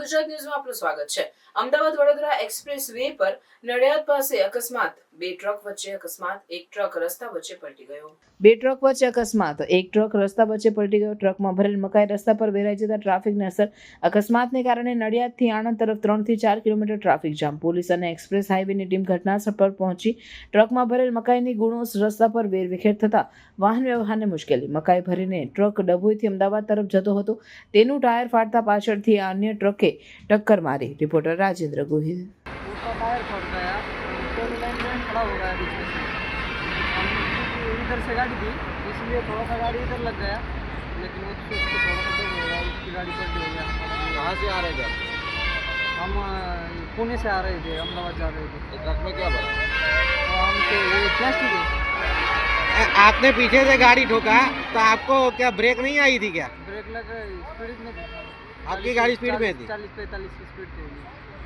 ગુજરાત ન્યૂઝમાં આપનું સ્વાગત છે। અમદાવાદ વડોદરા એક્સપ્રેસ વે પર નડિયાદ પાસે અકસ્માત। બે ટ્રક વચ્ચે અકસ્માત। એક ટ્રક રસ્તા વચ્ચે પલટી ગયો। બે ટ્રક વચ્ચે અકસ્માત। એક ટ્રક રસ્તા વચ્ચે પલટી ગયો। ટ્રકમાં ભરેલ મકાઈ રસ્તા પર વેરાઈ જતા ટ્રાફિકને અસર। અકસ્માતને કારણે નડિયાદથી આણંદ તરફ 3 થી 4 કિલોમીટર ટ્રાફિક જામ। પોલીસ અને એક્સપ્રેસ હાઈવેની ટીમ ઘટનાસ્થળ પર પહોંચી ટ્રકમાં ભરેલ મકાઈની ગુણો રસ્તા પર વેરવિખેર થતા વાહન વ્યવહારને મુશ્કેલી। મકાઈ ભરીને ટ્રક ડભોઈથી અમદાવાદ તરફ જતો હતો, તેનું ટાયર ફાટતા પાછળથી अन्य ट्रके टक्कर मारी। रिपोर्टर राजेंद्र गोहिल। उसका टायर फट गया, उसको लाइन खड़ा हो गया बीच में से। इधर से गाड़ी थी, इसलिए थोड़ा सा गाड़ी इधर लग गया, लेकिन उसको थोड़ा सा हो गया, उसकी गाड़ी पलटी हो गया। कहाँ से आ रहे थे? हम पुणे से आ रहे थे, अहमदाबाद जा रहे थे। ट्रक में क्या भरा? तो हमसे ये प्लास्टिक है। आपने पीछे से गाड़ी ठोका तो आपको क्या ब्रेक नहीं आई थी क्या? ब्रेक लग गई, स्पीड में थी। आपकी गाड़ी स्पीड में थी? 40-45 की स्पीड थी।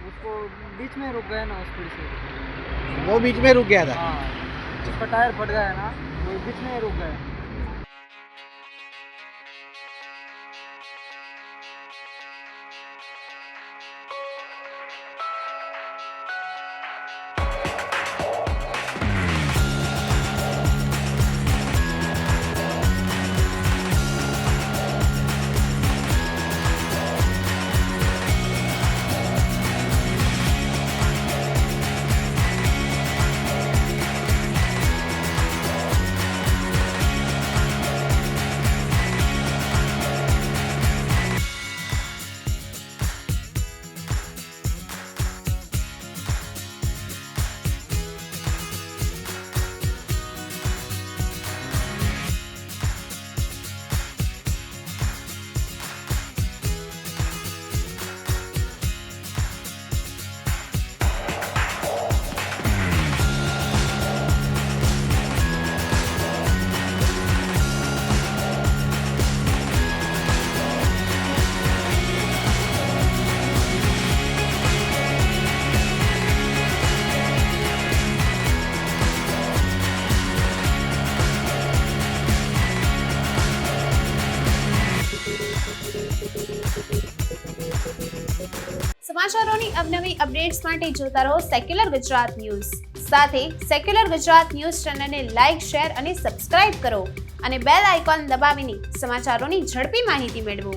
उसको बीच में रुक गया ना स्पीड से। वो बीच में रुक गया था? हाँ, उसका टायर फट गया ना, वो बीच में रुक गया। સમાચારોની અવનવી અપડેટ્સ માટે જોતા રહો સેક્યુલર ગુજરાત ન્યૂઝ। સાથે સેક્યુલર ગુજરાત ન્યૂઝ ચેનલને લાઇક, શેર અને સબસ્ક્રાઇબ કરો અને બેલ આઇકોન દબાવીને સમાચારોની ઝડપી માહિતી મેળવો।